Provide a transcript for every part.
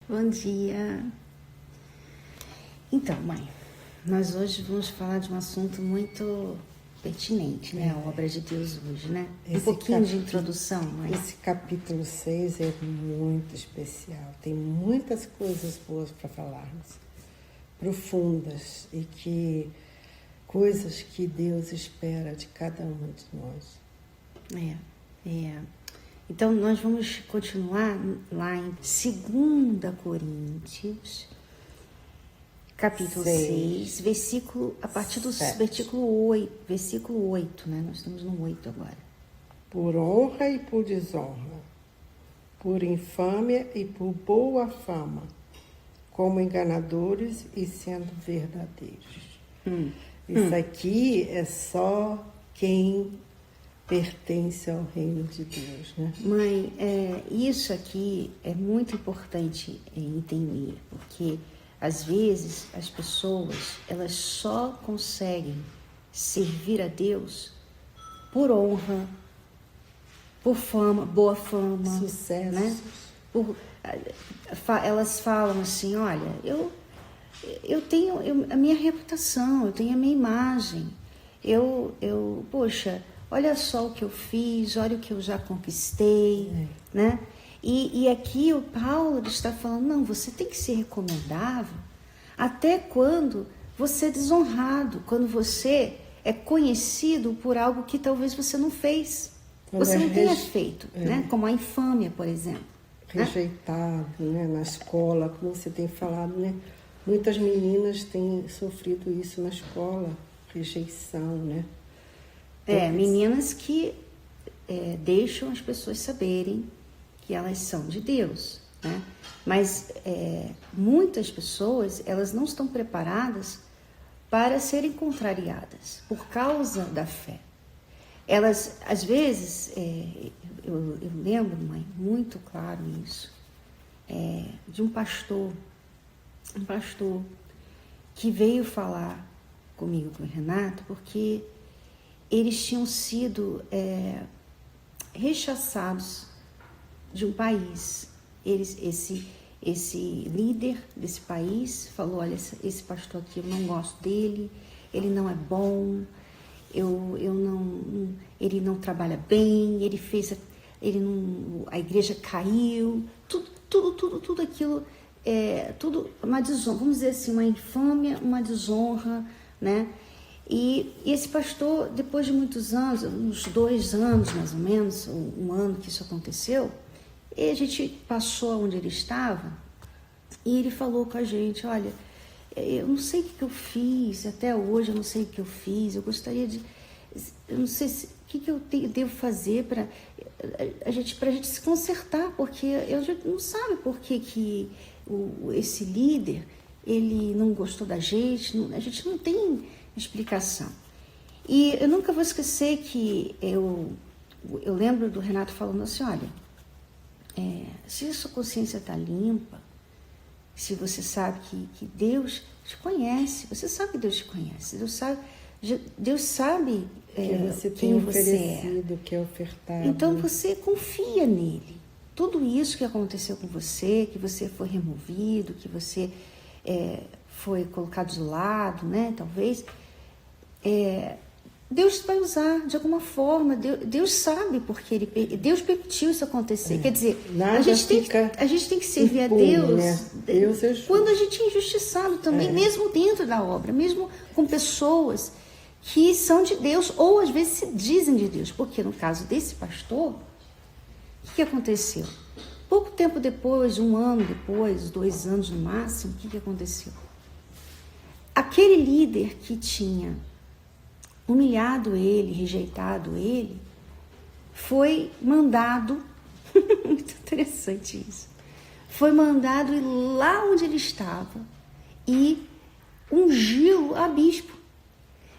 Bom dia. Então, mãe, nós hoje vamos falar de um assunto muito pertinente, né? A obra de Deus hoje, né? Um pouquinho de introdução, mãe. Esse capítulo 6 é muito especial. Tem muitas coisas boas para falarmos, profundas, e coisas que Deus espera de cada uma de nós. Então, nós vamos continuar lá em 2 Coríntios, capítulo 6, versículo, a partir do versículo 8, né? Nós estamos no 8 agora. Por honra e por desonra, por infâmia e por boa fama, como enganadores e sendo verdadeiros. Isso aqui é só quem pertence ao reino de Deus, né? Mãe, isso aqui é muito importante entender, porque às vezes as pessoas, elas só conseguem servir a Deus por honra, por fama, boa fama, Sucesso, né? Elas falam assim, olha, eu tenho a minha reputação, eu tenho a minha imagem, poxa, olha só o que eu fiz, olha o que eu já conquistei, né? E aqui o Paulo está falando, não, você tem que ser recomendável até quando você é desonrado, quando você é conhecido por algo que talvez você não fez, você não tenha feito, né? Como a infâmia, por exemplo. Rejeitado, né? Na escola, como você tem falado, né? Muitas meninas têm sofrido isso na escola, rejeição, né? Meninas que deixam as pessoas saberem que elas são de Deus, né? Mas muitas pessoas, elas não estão preparadas para serem contrariadas por causa da fé. Elas, às vezes, eu lembro, mãe, muito claro isso, de um pastor que veio falar comigo, com o Renato, porque eles tinham sido rechaçados de um país. Esse líder desse país falou, olha, esse pastor aqui, eu não gosto dele, ele não é bom, ele não trabalha bem, a igreja caiu, tudo aquilo, tudo uma desonra, vamos dizer assim, uma infâmia, uma desonra, né? E esse pastor, depois de muitos anos, uns 2 anos mais ou menos, um ano que isso aconteceu, e a gente passou onde ele estava e ele falou com a gente, olha, eu não sei o que eu fiz, até hoje eu não sei o que eu fiz, eu gostaria de, eu não sei o que eu devo fazer para a gente se consertar, porque a gente não sabe por que esse líder, ele não gostou da gente, a gente não tem explicação. E eu nunca vou esquecer que eu lembro do Renato falando assim, olha, se a sua consciência está limpa, se você sabe que Deus te conhece, você sabe que Deus te conhece, Deus sabe que você quem tem você oferecido, que é ofertado. Então você confia nele. Tudo isso que aconteceu com você, que você foi removido, que você foi colocado de lado, né? Talvez Deus vai usar de alguma forma. Deus sabe porque Deus permitiu isso acontecer. Quer dizer, a gente tem que servir impune, a Deus, né? Deus quando a gente é injustiçado também, mesmo dentro da obra, mesmo com pessoas que são de Deus, ou às vezes se dizem de Deus. Porque no caso desse pastor, o que aconteceu? Pouco tempo depois, 1 ano depois, 2 anos no máximo, o que aconteceu? Aquele líder que tinha humilhado ele, rejeitado ele, foi mandado, muito interessante isso, foi mandado ir lá onde ele estava e ungi-lo a bispo.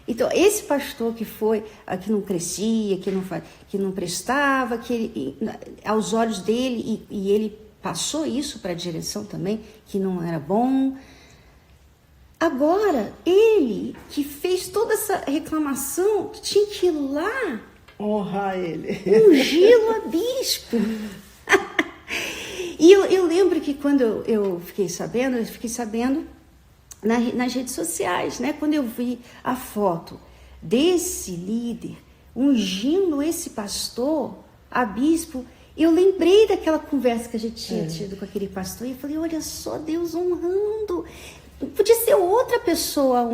Então, esse pastor que não crescia, que não prestava, aos olhos dele, e ele passou isso para a direção também, que não era bom. Agora, ele que fez toda essa reclamação, tinha que ir lá honrar ele, ungí-lo a bispo. E eu lembro que quando eu fiquei sabendo nas redes sociais, né? Quando eu vi a foto desse líder ungindo esse pastor, a bispo, eu lembrei daquela conversa que a gente tinha tido com aquele pastor e falei, olha só, Deus honrando. Podia ser outra pessoa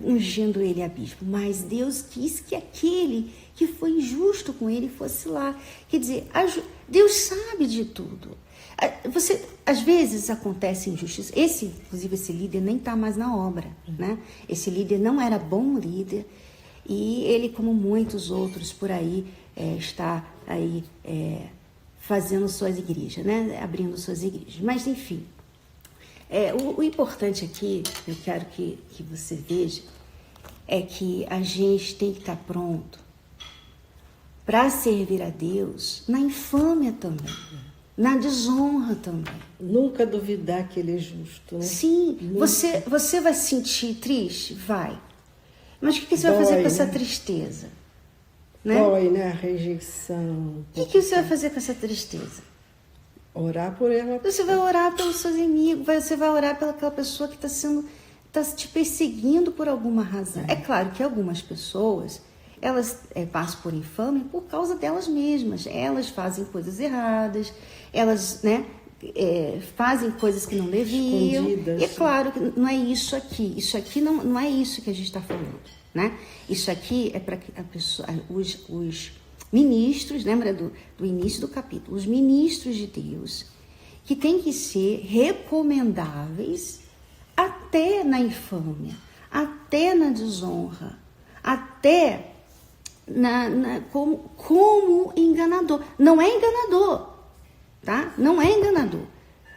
ungindo ele a bispo, mas Deus quis que aquele que foi injusto com ele fosse lá. Quer dizer, Deus sabe de tudo. Às vezes acontece injustiça. Inclusive, esse líder nem está mais na obra, né? Esse líder não era bom líder e ele, como muitos outros por aí, está aí fazendo suas igrejas, né? Abrindo suas igrejas. Mas, enfim, o importante aqui, eu quero que você veja, é que a gente tem que estar pronto para servir a Deus na infâmia também. Na desonra também. Nunca duvidar que ele é justo, né? Sim, você vai se sentir triste? Vai. Mas o que você vai fazer com essa tristeza? Né? Dói, né? A rejeição. O que você vai fazer com essa tristeza? Orar por ela. Você vai orar pelos seus inimigos, você vai orar pelaquela pessoa que está te perseguindo por alguma razão. É claro que algumas pessoas, elas passam por infâmia por causa delas mesmas. Elas fazem coisas erradas, elas, né, fazem coisas que não deviam. E é claro que não é isso aqui. Isso aqui não é isso que a gente está falando, né? Isso aqui é para que a pessoa, os ministros, lembra do início do capítulo, os ministros de Deus, que têm que ser recomendáveis até na infâmia, até na desonra, até como enganador. Não é enganador, tá? Não é enganador.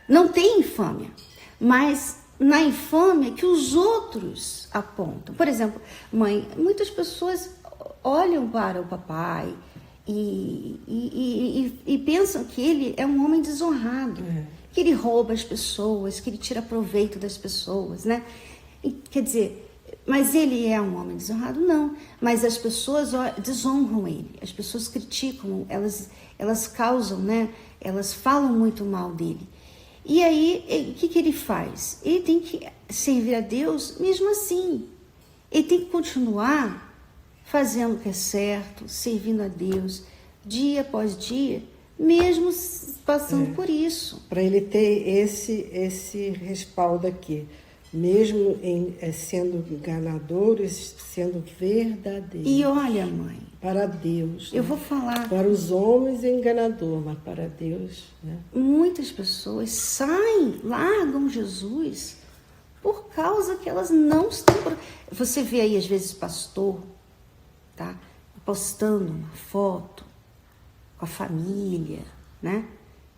Não tem infâmia, mas na infâmia que os outros apontam. Por exemplo, mãe, muitas pessoas olham para o papai e pensam que ele é um homem desonrado, que ele rouba as pessoas, que ele tira proveito das pessoas, né? Quer dizer, mas ele é um homem desonrado? Não. Mas as pessoas desonram ele, as pessoas criticam, elas causam, né? Elas falam muito mal dele. E aí, o que ele faz? Ele tem que servir a Deus mesmo assim. Ele tem que continuar fazendo o que é certo, servindo a Deus, dia após dia, mesmo passando por isso. Para ele ter esse respaldo aqui. Mesmo sendo enganadores, sendo verdadeiros. E olha, mãe, para Deus. Eu vou falar. Para os homens é enganador, mas para Deus, né? Muitas pessoas largam Jesus por causa que elas não estão. Você vê aí, às vezes, pastor, tá? Postando uma foto com a família, né?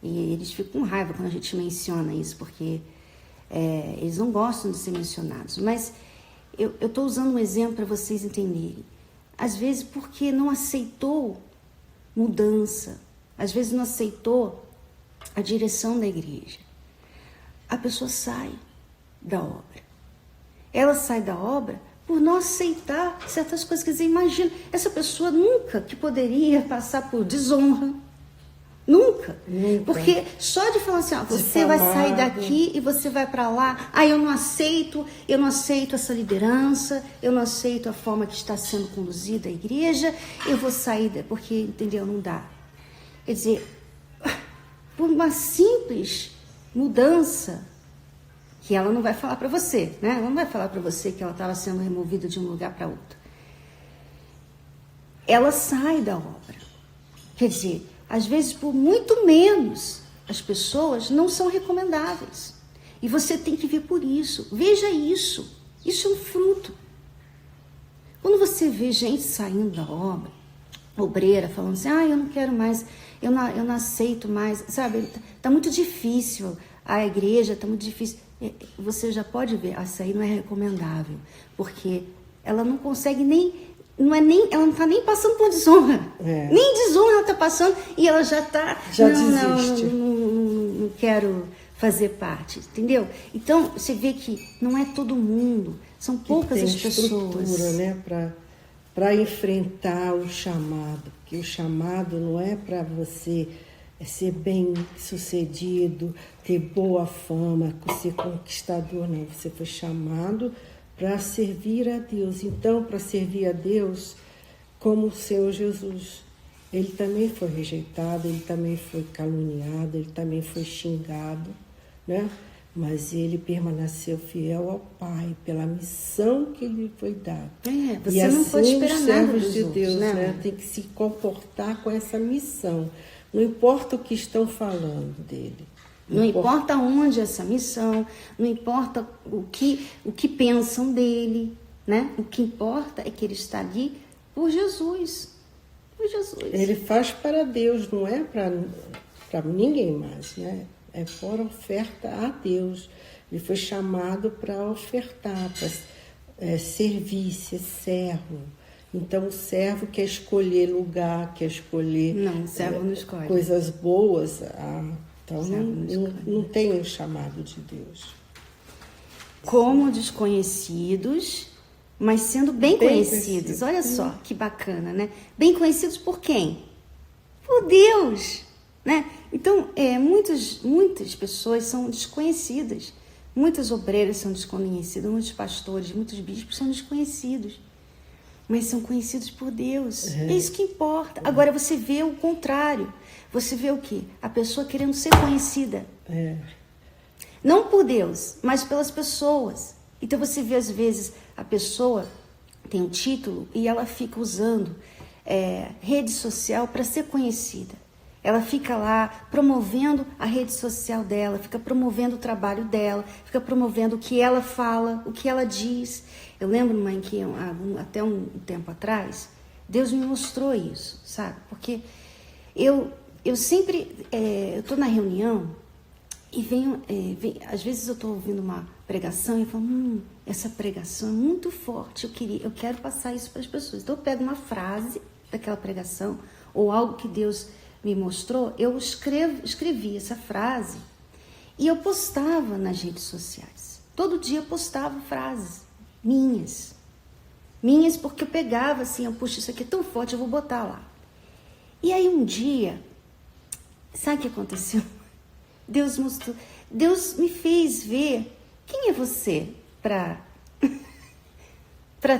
E eles ficam com raiva quando a gente menciona isso, porque eles não gostam de ser mencionados. Mas eu estou usando um exemplo para vocês entenderem. Às vezes porque não aceitou mudança, às vezes não aceitou a direção da igreja. A pessoa sai da obra. Ela sai da obra por não aceitar certas coisas. Quer dizer, imagina, essa pessoa nunca que poderia passar por desonra. Nunca. Porque só de falar assim, você vai sair daqui e você vai para lá. Eu não aceito essa liderança, eu não aceito a forma que está sendo conduzida a igreja, eu vou sair, porque, entendeu, não dá. Quer dizer, por uma simples mudança, que ela não vai falar para você, né? Ela não vai falar para você que ela estava sendo removida de um lugar para outro. Ela sai da obra. Quer dizer, às vezes, por muito menos, as pessoas não são recomendáveis. E você tem que ver por isso. Veja isso. Isso é um fruto. Quando você vê gente saindo da obra, obreira, falando assim, eu não quero mais, eu não aceito mais, sabe? Está muito difícil, a igreja está muito difícil. Você já pode ver, essa aí não é recomendável, porque ela não consegue ela não está nem passando por desonra. Nem desonra ela está passando e ela já está. Desiste. Não quero fazer parte, entendeu? Então, você vê que não é todo mundo, são poucas as pessoas. Estrutura, né, para enfrentar o chamado, porque o chamado não é para você ser bem sucedido, ter boa fama, ser conquistador, não. Você foi chamado para servir a Deus. Então, para servir a Deus, como o Senhor Jesus, ele também foi rejeitado, ele também foi caluniado, ele também foi xingado, né? Mas ele permaneceu fiel ao Pai pela missão que lhe foi dada. Você e não assim, pode esperar os nada servos dos de outros, Deus, né? Tem que se comportar com essa missão. Não importa o que estão falando dele. Não importa onde essa missão, não importa o que pensam dele, né? O que importa é que ele está ali por Jesus. Por Jesus. Ele faz para Deus, não é para ninguém mais, né? É por oferta a Deus. Ele foi chamado para ofertar, para servir, ser servo. Então, o servo quer escolher lugar, quer escolher Não, o servo não escolhe. Coisas boas. Então, não tem o chamado de Deus. Como desconhecidos, mas sendo bem conhecidos. Olha só que bacana, né? Bem conhecidos por quem? Por Deus, né? Então, muitas pessoas são desconhecidas. Muitas obreiras são desconhecidas, muitos pastores, muitos bispos são desconhecidos. Mas são conhecidos por Deus. É isso que importa. Agora você vê o contrário. Você vê o quê? A pessoa querendo ser conhecida. Não por Deus, mas pelas pessoas. Então você vê às vezes a pessoa tem um título e ela fica usando rede social para ser conhecida. Ela fica lá promovendo a rede social dela, fica promovendo o trabalho dela, fica promovendo o que ela fala, o que ela diz. Eu lembro, mãe, que até um tempo atrás, Deus me mostrou isso, sabe? Porque eu sempre, eu estou na reunião e às vezes eu estou ouvindo uma pregação e eu falo, essa pregação é muito forte, eu quero passar isso para as pessoas. Então eu pego uma frase daquela pregação ou algo que Deus me mostrou, eu escrevi essa frase e eu postava nas redes sociais. Todo dia eu postava frases minhas porque eu pegava assim, puxa, isso aqui é tão forte, eu vou botar lá. E aí um dia, sabe o que aconteceu? Deus me fez ver quem é você para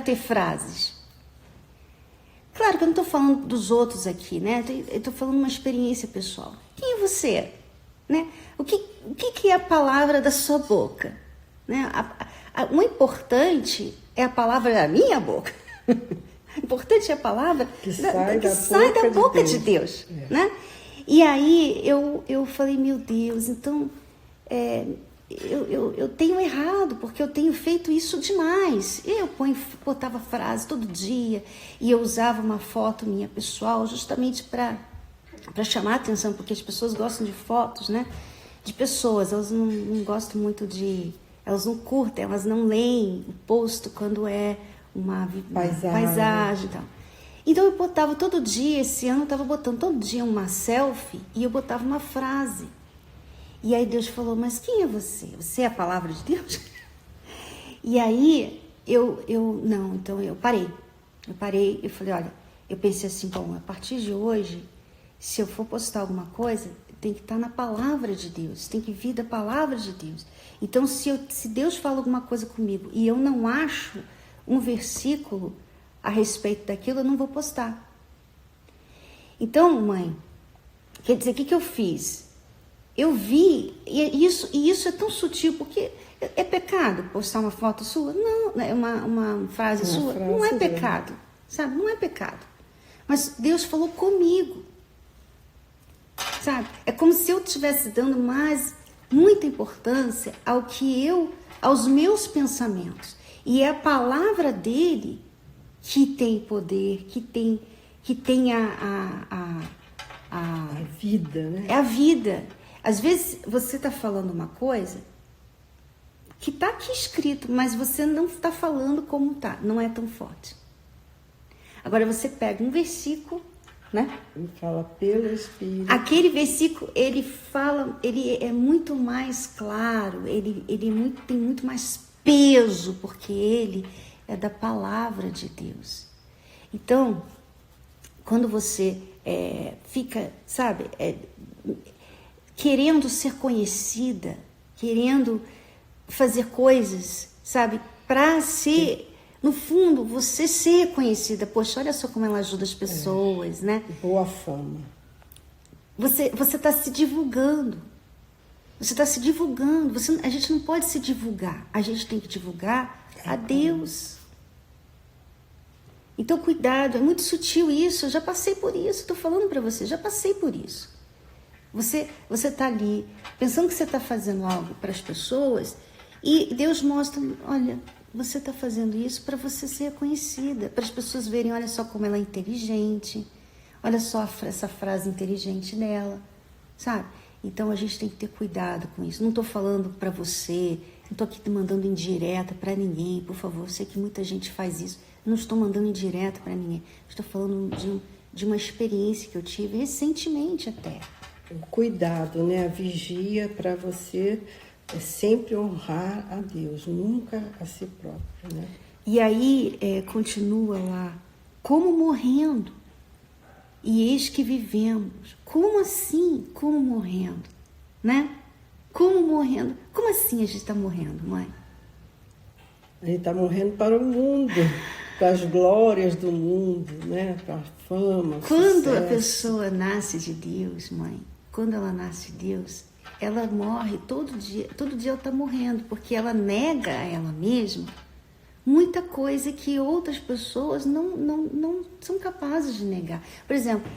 ter frases. Claro que eu não estou falando dos outros aqui, né? Eu estou falando uma experiência pessoal. Quem é você? Né? O que é a palavra da sua boca? Né? O importante é a palavra da minha boca. O importante é a palavra que sai da boca de Deus. Né? E aí eu falei, meu Deus, então eu tenho errado, porque eu tenho feito isso demais. Eu botava frase todo dia e eu usava uma foto minha pessoal justamente para chamar a atenção, porque as pessoas gostam de fotos, né? De pessoas, elas não gostam muito elas não curtem, elas não leem o post quando é uma paisagem e tal. Então eu botava todo dia, esse ano eu estava botando todo dia uma selfie e eu botava uma frase. E aí Deus falou, mas quem é você? Você é a palavra de Deus? E aí então eu parei. Eu falei, olha, eu pensei assim, bom, a partir de hoje, se eu for postar alguma coisa, tem que estar na palavra de Deus, tem que vir da palavra de Deus. Então, se Deus fala alguma coisa comigo e eu não acho um versículo a respeito daquilo, eu não vou postar. Então, mãe, quer dizer, o que eu fiz? Eu vi, e isso é tão sutil, porque é pecado postar uma foto sua? Não, é uma frase sua? Não é pecado, sabe? Não é pecado. Mas Deus falou comigo, sabe? É como se eu estivesse dando muita importância aos meus pensamentos. E é a palavra dele que tem poder, que tem a vida, né? É a vida. Às vezes você está falando uma coisa que está aqui escrito, mas você não está falando como está, não é tão forte. Agora você pega um versículo, né? Ele fala pelo Espírito. Aquele versículo, ele é muito mais claro, tem muito mais peso, porque ele é da palavra de Deus. Então, quando você fica, sabe, querendo ser conhecida, querendo fazer coisas, sabe? Para ser, no fundo, você ser reconhecida. Poxa, olha só como ela ajuda as pessoas, né? Boa fama. Você está se divulgando. Você está se divulgando. A gente não pode se divulgar. A gente tem que divulgar a Deus. Então, cuidado. É muito sutil isso. Eu já passei por isso. Estou falando para você. Já passei por isso. Você está ali pensando que você está fazendo algo para as pessoas e Deus mostra, olha, você está fazendo isso para você ser reconhecida, para as pessoas verem, olha só como ela é inteligente, olha só essa frase inteligente dela, sabe? Então a gente tem que ter cuidado com isso. Não estou falando para você, não estou aqui mandando indireta para ninguém, por favor. Eu sei que muita gente faz isso. Não estou mandando indireta para ninguém. Estou falando de uma experiência que eu tive recentemente até. Cuidado, né? A vigia para você é sempre honrar a Deus, nunca a si próprio, né? E aí continua lá, como morrendo, e eis que vivemos. Como assim? Como morrendo? Né? Como morrendo? Como assim a gente está morrendo, mãe? A gente está morrendo para o mundo, para as glórias do mundo, né? Para a fama, Quando sucesso. a pessoa nasce de Deus, mãe, quando ela nasce de Deus, ela morre todo dia ela está morrendo, porque ela nega a ela mesma muita coisa que outras pessoas não são capazes de negar. Por exemplo,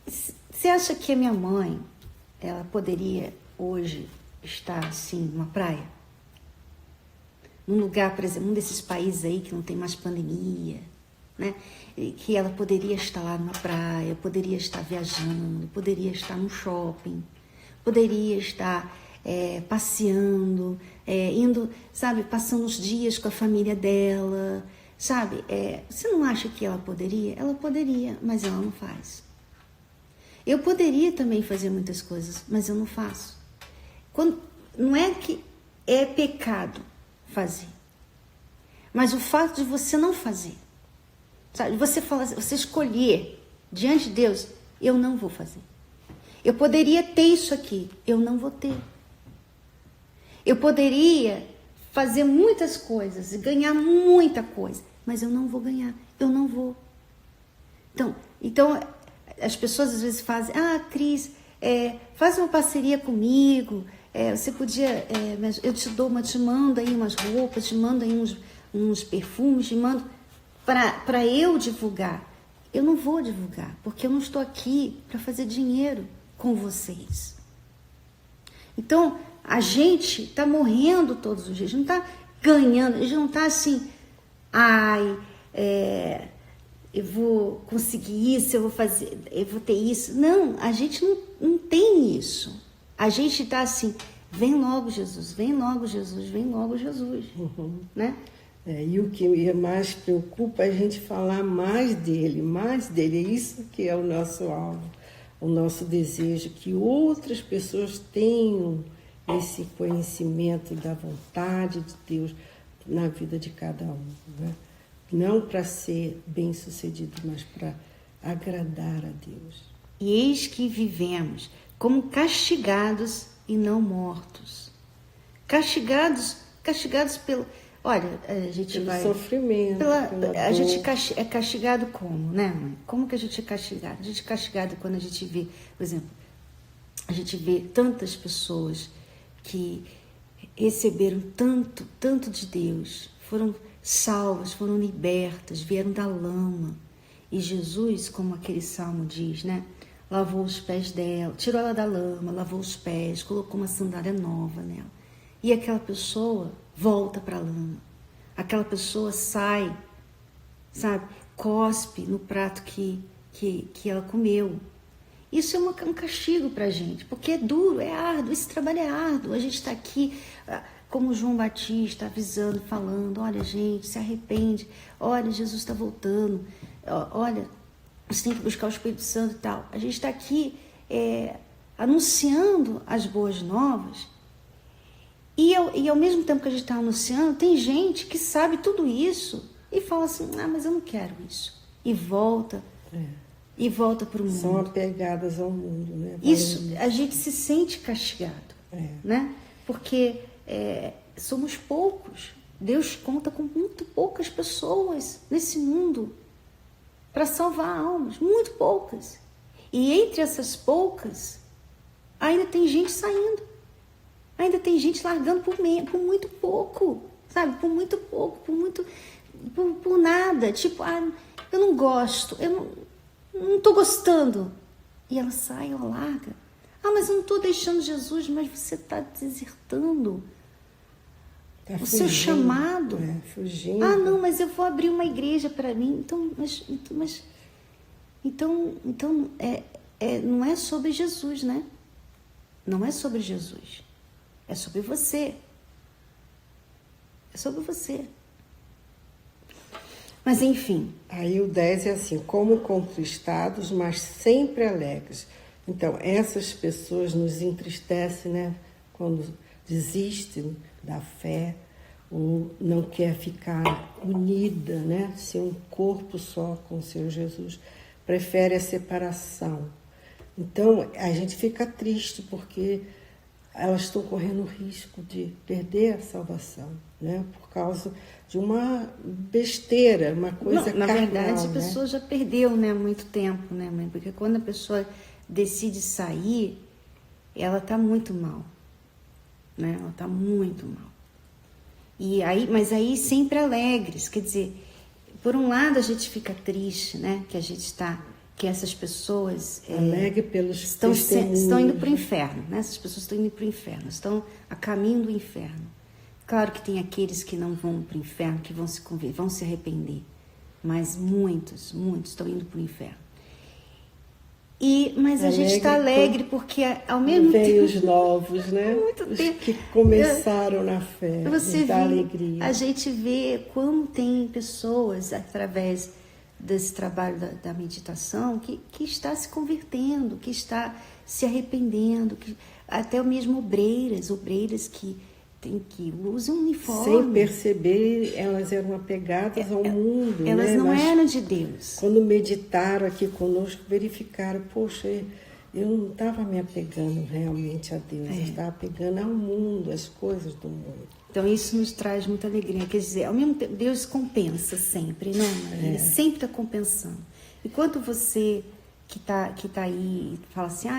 você acha que a minha mãe, ela poderia hoje estar assim, numa praia? Num lugar, por exemplo, um desses países aí que não tem mais pandemia, né? Que ela poderia estar lá numa praia, poderia estar viajando, poderia estar num shopping, poderia estar passeando, indo, sabe, passando os dias com a família dela, sabe? Você não acha que ela poderia? Ela poderia, mas ela não faz. Eu poderia também fazer muitas coisas, mas eu não faço. Não é que é pecado fazer, mas o fato de você não fazer, sabe? Você escolher diante de Deus, eu não vou fazer. Eu poderia ter isso aqui, eu não vou ter. Eu poderia fazer muitas coisas e ganhar muita coisa, mas eu não vou ganhar, eu não vou. Então as pessoas às vezes fazem, Cris, faz uma parceria comigo, você podia, eu te mando aí umas roupas, te mando aí uns perfumes, te mando para eu divulgar. Eu não vou divulgar, porque eu não estou aqui para fazer dinheiro com vocês. Então, a gente está morrendo todos os dias, não está ganhando, a gente não está assim, eu vou conseguir isso, eu vou ter isso. Não, a gente não tem isso. A gente está assim, vem logo Jesus, vem logo Jesus, vem logo Jesus, né? E o que mais preocupa é a gente falar mais dele. É isso que é o nosso alvo, o nosso desejo, que outras pessoas tenham esse conhecimento da vontade de Deus na vida de cada um, né? Não para ser bem-sucedido, mas para agradar a Deus. E eis que vivemos como castigados e não mortos. Castigados pelo... Olha, a gente pelo vai... sofrimento, a gente é castigado como, né, mãe? Como que a gente é castigado? A gente é castigado quando a gente vê, por exemplo, a gente vê tantas pessoas que receberam tanto de Deus, foram salvas, foram libertas, vieram da lama. E Jesus, como aquele salmo diz, né? Lavou os pés dela, tirou ela da lama, lavou os pés, colocou uma sandália nova nela. E aquela pessoa volta para a lama. Aquela pessoa sai, sabe? Cospe no prato que ela comeu. Isso é um castigo para a gente, porque é duro, é árduo, esse trabalho é árduo. A gente está aqui, como João Batista, avisando, falando, olha gente, se arrepende, olha, Jesus está voltando, olha, você tem que buscar o Espírito Santo e tal. A gente está aqui anunciando as boas novas e ao mesmo tempo que a gente está anunciando, tem gente que sabe tudo isso e fala assim, mas eu não quero isso. E volta e volta para o mundo. São apegadas ao mundo, né? Isso, a gente se sente castigado, né? Porque somos poucos. Deus conta com muito poucas pessoas nesse mundo para salvar almas, muito poucas. E entre essas poucas, ainda tem gente saindo. Ainda tem gente largando por muito pouco, sabe? Por muito pouco, por nada. Tipo, eu não gosto, eu não estou gostando. E ela sai, ela larga. Mas eu não estou deixando Jesus, mas você está desertando o seu chamado. Fugindo. Não, mas eu vou abrir uma igreja para mim. Então, não é sobre Jesus, né? Não é sobre Jesus. É sobre você. É sobre você. Mas enfim. Aí o 10 é assim, como contristados, mas sempre alegres. Então, essas pessoas nos entristecem, né? Quando desistem da fé, ou não quer ficar unida, né? Ser um corpo só com o Senhor Jesus. Prefere a separação. Então, a gente fica triste porque elas estão correndo o risco de perder a salvação, né? Por causa de uma besteira, uma coisa Na carnal, verdade, a né? pessoa já perdeu, né, há muito tempo, né, mãe? Porque quando a pessoa decide sair, ela está muito mal, né? Ela está muito mal. Mas aí sempre alegres, quer dizer, por um lado a gente fica triste, né? Que essas pessoas alegre pelos estão indo para o inferno, né? Essas pessoas estão indo para o inferno, estão a caminho do inferno. Claro que tem aqueles que não vão para o inferno, que vão se converter, vão se arrepender, mas muitos estão indo para o inferno. Mas a gente está alegre porque ao mesmo tempo... os novos, né? Os que começaram na fé, da alegria. A gente vê como tem pessoas, através desse trabalho da meditação, que está se convertendo, que está se arrependendo, até mesmo obreiras que usam uniforme. Sem perceber, elas eram apegadas ao mundo. Elas não eram de Deus. Quando meditaram aqui conosco, verificaram, poxa, eu não estava me apegando realmente a Deus, eu estava apegando ao mundo, às coisas do mundo. Então isso nos traz muita alegria, quer dizer, ao mesmo tempo, Deus compensa sempre, não? Ele sempre está compensando. Enquanto você que tá aí fala assim,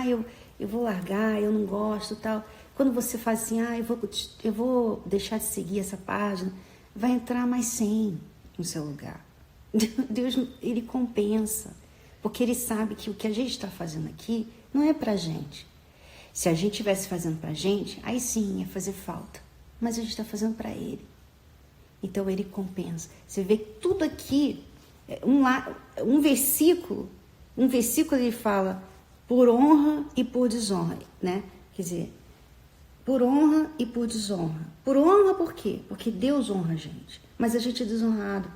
eu vou largar, eu não gosto, tal. Quando você faz assim, eu vou deixar de seguir essa página, vai entrar mais 100 no seu lugar. Deus, ele compensa, porque ele sabe que o que a gente está fazendo aqui não é pra gente. Se a gente estivesse fazendo pra gente, aí sim ia fazer falta. Mas a gente está fazendo para ele. Então ele compensa. Você vê que tudo aqui, um versículo ele fala por honra e por desonra, né? Quer dizer, por honra e por desonra. Por honra por quê? Porque Deus honra a gente. Mas a gente é desonrado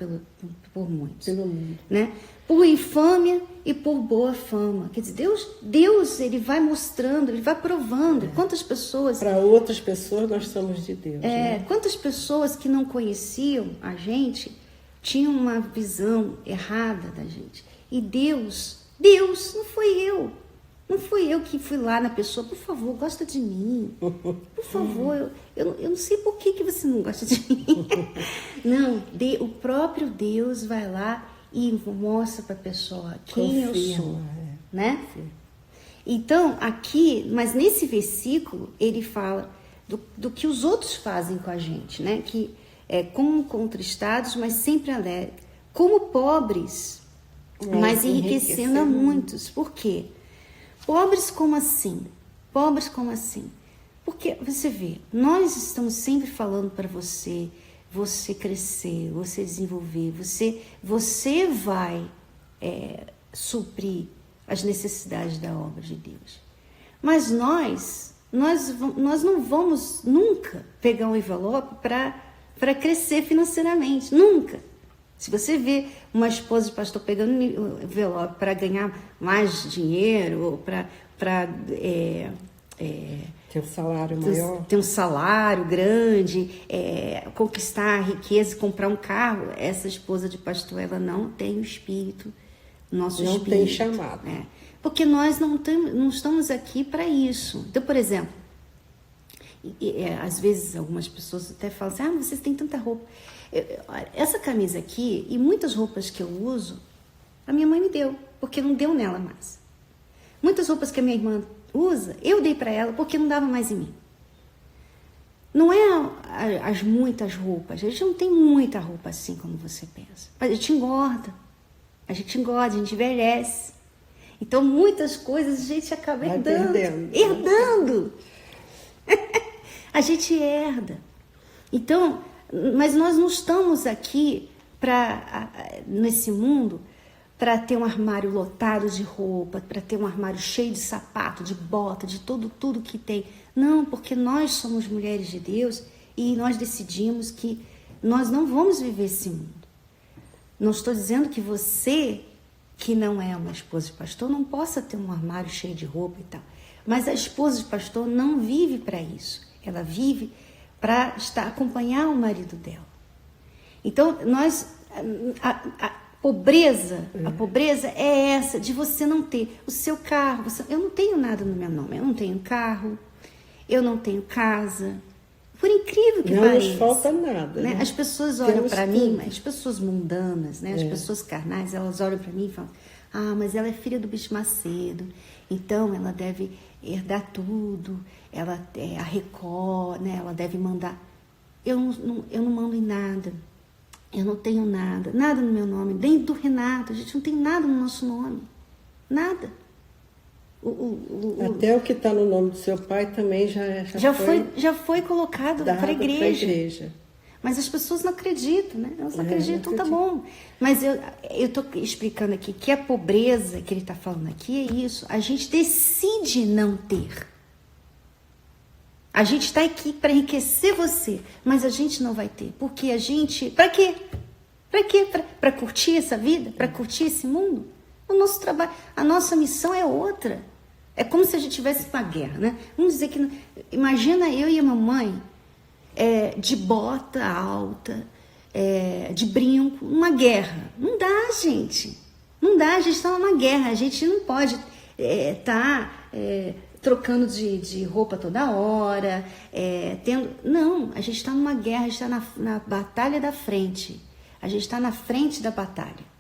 por muitos. Pelo mundo. Né? Por infâmia e por boa fama. Quer dizer, Deus ele vai mostrando, ele vai provando. Quantas pessoas... Para outras pessoas nós somos de Deus. Né? Quantas pessoas que não conheciam a gente tinham uma visão errada da gente. E Deus, não foi eu. Não fui eu que fui lá na pessoa, por favor, gosta de mim. Por favor, eu não sei por que você não gosta de mim. Não, o próprio Deus vai lá e mostra para a pessoa quem eu sou. Né? Então, aqui, mas nesse versículo, ele fala do que os outros fazem com a gente, né? Que é como contristados, mas sempre alegres. Como pobres, mas enriquecendo a muitos. Por quê? Pobres como assim? Pobres como assim? Porque, você vê, nós estamos sempre falando para você crescer, você desenvolver, você vai suprir as necessidades da obra de Deus. Mas nós não vamos nunca pegar um envelope para crescer financeiramente, nunca. Se você vê uma esposa de pastor pegando envelope para ganhar mais dinheiro, ou para ter um salário maior, ter um salário grande, conquistar a riqueza, comprar um carro, essa esposa de pastor, ela não tem o espírito nosso não espírito. tem chamado. Porque nós não estamos aqui para isso. Então, por exemplo, às vezes algumas pessoas até falam assim, vocês têm tanta roupa. Essa camisa aqui e muitas roupas que eu uso, a minha mãe me deu, porque não deu nela mais. Muitas roupas que a minha irmã usa, eu dei para ela porque não dava mais em mim. Não é as muitas roupas, a gente não tem muita roupa assim como você pensa. A gente engorda, a gente envelhece. Então muitas coisas a gente acaba herdando. A gente herda. Então, mas nós não estamos aqui nesse mundo para ter um armário lotado de roupa, para ter um armário cheio de sapato, de bota, de tudo que tem. Não, porque nós somos mulheres de Deus e nós decidimos que nós não vamos viver esse mundo. Não estou dizendo que você, que não é uma esposa de pastor, não possa ter um armário cheio de roupa e tal. Mas a esposa de pastor não vive para isso. Ela vive para acompanhar o marido dela. Então, a pobreza é essa, de você não ter o seu carro. Eu não tenho nada no meu nome. Eu não tenho carro, eu não tenho casa. Por incrível que pareça. Não nos falta nada. Né? As pessoas olham para mim, as pessoas mundanas, né? As pessoas carnais, elas olham para mim e falam, mas ela é filha do Bispo Macedo, então ela deve herdar tudo, ela é a Record, né? Ela deve mandar. Eu não mando em nada. Eu não tenho nada no meu nome, nem do Renato. A gente não tem nada no nosso nome. Nada. Até o que está no nome do seu pai também já foi colocado para a igreja. Mas as pessoas não acreditam, né? Elas não acreditam, tá bom. Mas eu estou explicando aqui que a pobreza que ele está falando aqui é isso. A gente decide não ter. A gente está aqui para enriquecer você, mas a gente não vai ter. Porque a gente... Para quê? Para quê? Para curtir essa vida? Para curtir esse mundo? O nosso trabalho, a nossa missão é outra. É como se a gente tivesse uma guerra, né? Vamos dizer que... Imagina eu e a mamãe de bota alta, de brinco, numa guerra. Não dá, gente. Não dá, a gente está numa guerra. A gente não pode estar... trocando de roupa toda hora, Não, a gente está numa guerra, a gente está na batalha da frente. A gente está na frente da batalha.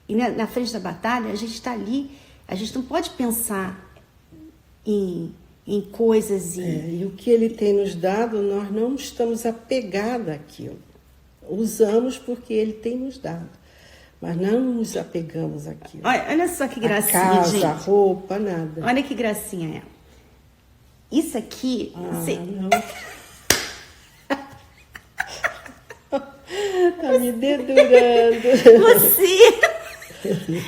E na frente da batalha, a gente está ali, a gente não pode pensar em coisas... E o que ele tem nos dado, nós não estamos apegados àquilo. Usamos porque ele tem nos dado. Mas não nos apegamos àquilo. Olha só que gracinha, a casa, gente. A roupa, nada. Olha que gracinha ela. Isso aqui... Não. Tá me dedurando. Você...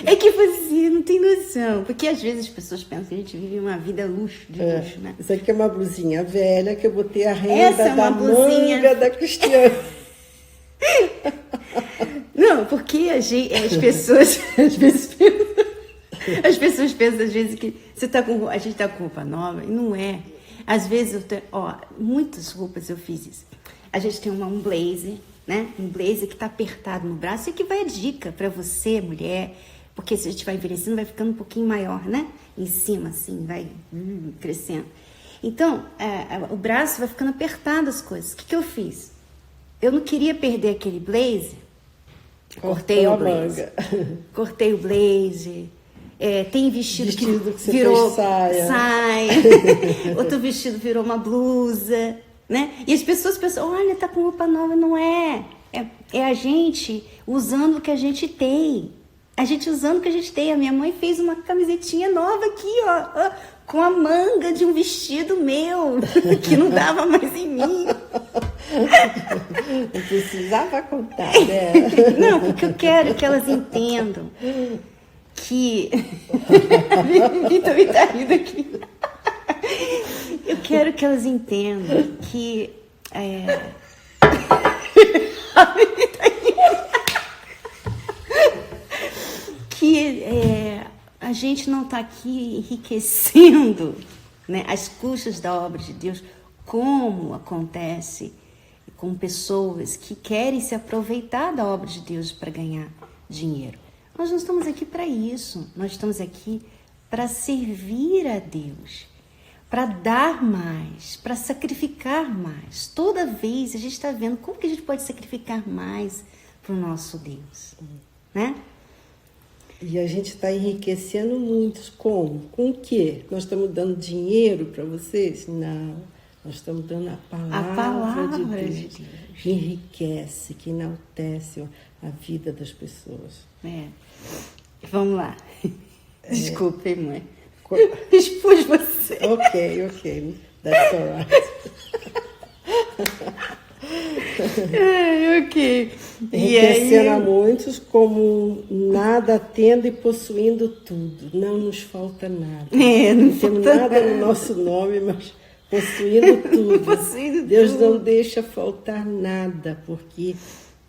É que você não tem noção. Porque às vezes as pessoas pensam que a gente vive uma vida luxo, né? Isso aqui é uma blusinha velha que eu botei a renda da blusinha... manga da Cristiane. Não, porque as pessoas as pessoas pensam às vezes que a gente tá com roupa nova, e não é. Às vezes eu tenho, muitas roupas eu fiz isso. A gente tem um blazer, né? Um blazer que tá apertado no braço, e que vai a dica para você, mulher, porque se a gente vai envelhecendo, vai ficando um pouquinho maior, né? Em cima, assim, vai crescendo. Então, o braço vai ficando apertado, as coisas. O que eu fiz? Eu não queria perder aquele blazer. Cortei o blazer. Cortei o blazer. Tem vestido que você virou fez saia. Outro vestido virou uma blusa, né? E as pessoas pensam, olha, tá com roupa nova. Não é. É a gente usando o que a gente tem. A gente usando o que a gente tem. A minha mãe fez uma camisetinha nova aqui, ó, com a manga de um vestido meu, que não dava mais em mim. Não precisava contar, né? Não, porque eu quero que elas entendam que... Vitor me tá rindo aqui. Eu quero que elas entendam que... que a gente não está aqui enriquecendo, né, às custas da obra de Deus, como acontece com pessoas que querem se aproveitar da obra de Deus para ganhar dinheiro. Nós não estamos aqui para isso. Nós estamos aqui para servir a Deus, para dar mais, para sacrificar mais. Toda vez a gente está vendo como que a gente pode sacrificar mais para o nosso Deus, né? E a gente está enriquecendo muitos. Como? Com o quê? Nós estamos dando dinheiro para vocês? Não. Nós estamos dando a palavra de Deus. Que enriquece, que enaltece a vida das pessoas. Vamos lá. Desculpe, mãe. Expus você. Ok. That's all right. Ok. Enriquecendo a muitos como nada tendo e possuindo tudo. Não nos falta nada. Não temos nada no nosso nome, mas possuindo tudo. Deus não deixa faltar nada, porque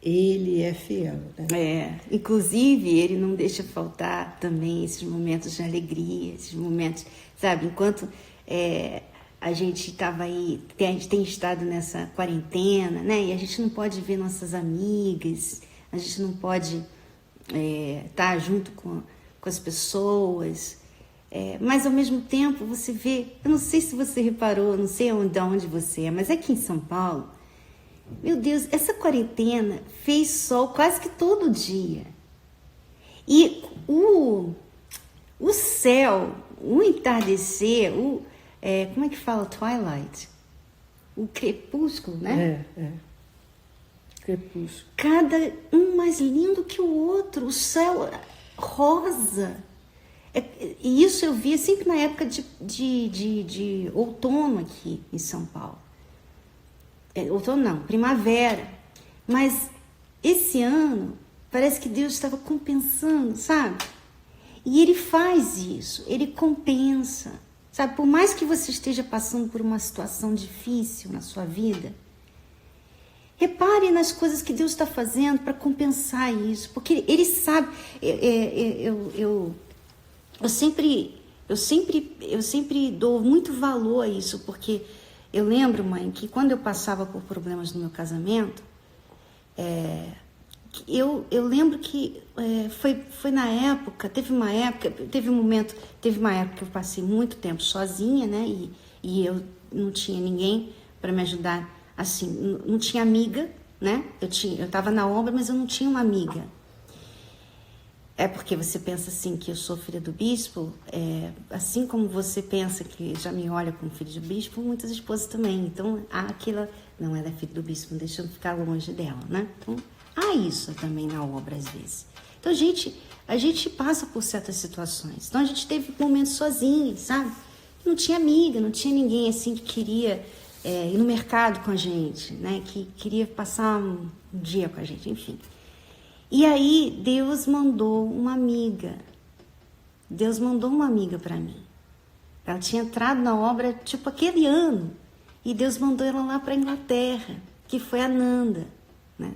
Ele é fiel. Né? Inclusive, Ele não deixa faltar também esses momentos de alegria, esses momentos, sabe? Enquanto a gente estava aí, a gente tem estado nessa quarentena, né? E a gente não pode ver nossas amigas, a gente não pode estar junto com as pessoas, mas ao mesmo tempo você vê, eu não sei se você reparou, não sei de onde você é, mas aqui em São Paulo, meu Deus, essa quarentena fez sol quase que todo dia. E o céu, o entardecer, como é que fala? Twilight. O crepúsculo, né? Crepúsculo. Cada um mais lindo que o outro. O céu rosa. E isso eu via sempre na época de outono aqui em São Paulo. Outono não, primavera. Mas esse ano, parece que Deus estava compensando, sabe? E Ele faz isso, Ele compensa. Sabe, por mais que você esteja passando por uma situação difícil na sua vida, repare nas coisas que Deus está fazendo para compensar isso, porque Ele sabe. Eu sempre dou muito valor a isso, porque eu lembro, mãe, que quando eu passava por problemas no meu casamento, eu lembro que foi na época, teve uma época que eu passei muito tempo sozinha, né? E eu não tinha ninguém para me ajudar, assim, não tinha amiga, né? Eu estava na obra, mas eu não tinha uma amiga. Porque você pensa assim, que eu sou filha do bispo, assim como você pensa que já me olha como filha do bispo, muitas esposas também. Então, não, ela é filha do bispo, não deixa eu ficar longe dela, né? Então, há isso também na obra, às vezes. Então, a gente passa por certas situações. Então, a gente teve momentos sozinhos, sabe? Não tinha amiga, não tinha ninguém assim que queria ir no mercado com a gente, né? Que queria passar um dia com a gente, enfim. E aí, Deus mandou uma amiga. Deus mandou uma amiga para mim. Ela tinha entrado na obra, tipo, aquele ano. E Deus mandou ela lá para a Inglaterra, que foi a Nanda, né?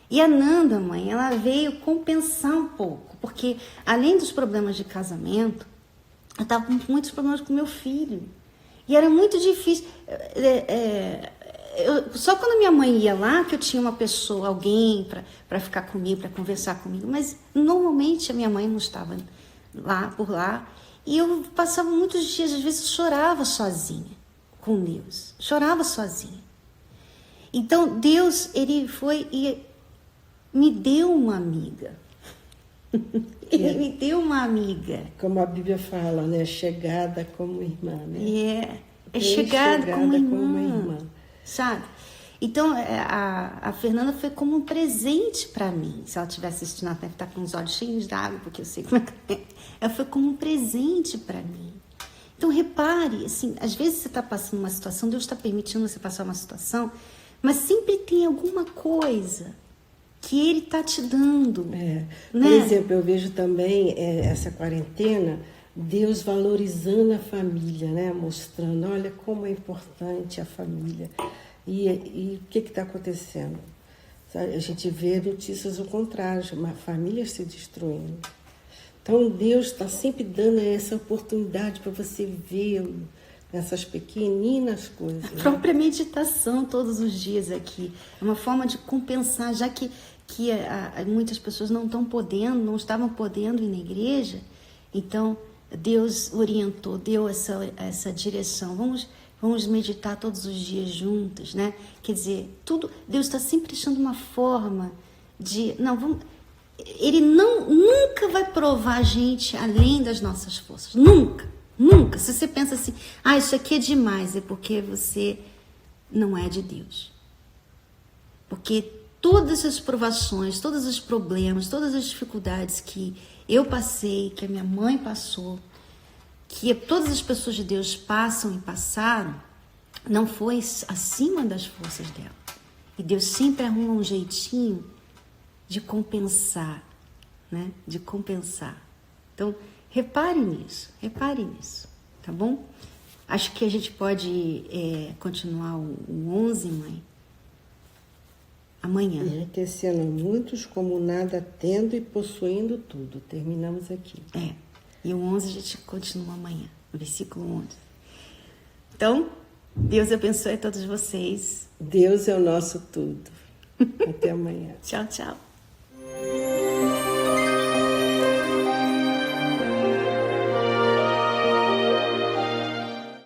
E a Nanda, mãe, ela veio compensar um pouco, porque além dos problemas de casamento, eu estava com muitos problemas com meu filho. E era muito difícil. Só quando minha mãe ia lá, que eu tinha uma pessoa, alguém para ficar comigo, para conversar comigo. Mas normalmente a minha mãe não estava por lá. E eu passava muitos dias, às vezes chorava sozinha com Deus. Chorava sozinha. Então Deus, Ele foi e me deu uma amiga. Ele me deu uma amiga. Como a Bíblia fala, né? Chegada como irmã, né? É chegada como uma irmã. Sabe? Então, a Fernanda foi como um presente para mim. Se ela estiver assistindo, ela deve estar com os olhos cheios d'água, porque eu sei como é que é. Ela foi como um presente para mim. Então, repare, assim, às vezes você está passando uma situação, Deus está permitindo você passar uma situação, mas sempre tem alguma coisa que Ele está te dando. Por exemplo, eu vejo também essa quarentena, Deus valorizando a família, né? Mostrando, olha como é importante a família. E o que está acontecendo? Sabe? A gente vê notícias ao contrário, uma família se destruindo. Então, Deus está sempre dando essa oportunidade para você vê-lo, Essas pequeninas coisas. A própria meditação todos os dias aqui. É uma forma de compensar, já que muitas pessoas não estavam podendo ir na igreja. Então, Deus orientou, deu essa direção. Vamos meditar todos os dias juntos, né? Quer dizer, Deus está sempre achando uma forma de... Ele nunca vai provar a gente além das nossas forças. Nunca. Nunca. Se você pensa assim, isso aqui é demais, é porque você não é de Deus. Porque todas as provações, todos os problemas, todas as dificuldades que eu passei, que a minha mãe passou, que todas as pessoas de Deus passam e passaram, não foi acima das forças dela. E Deus sempre arruma um jeitinho de compensar, né? De compensar. Então, repare nisso, tá bom? Acho que a gente pode continuar o 11, mãe, amanhã. Enriquecendo muitos como nada tendo e possuindo tudo. Terminamos aqui. E o 11 a gente continua amanhã, no versículo 11. Então, Deus abençoe a todos vocês. Deus é o nosso tudo. Até amanhã. Tchau, tchau.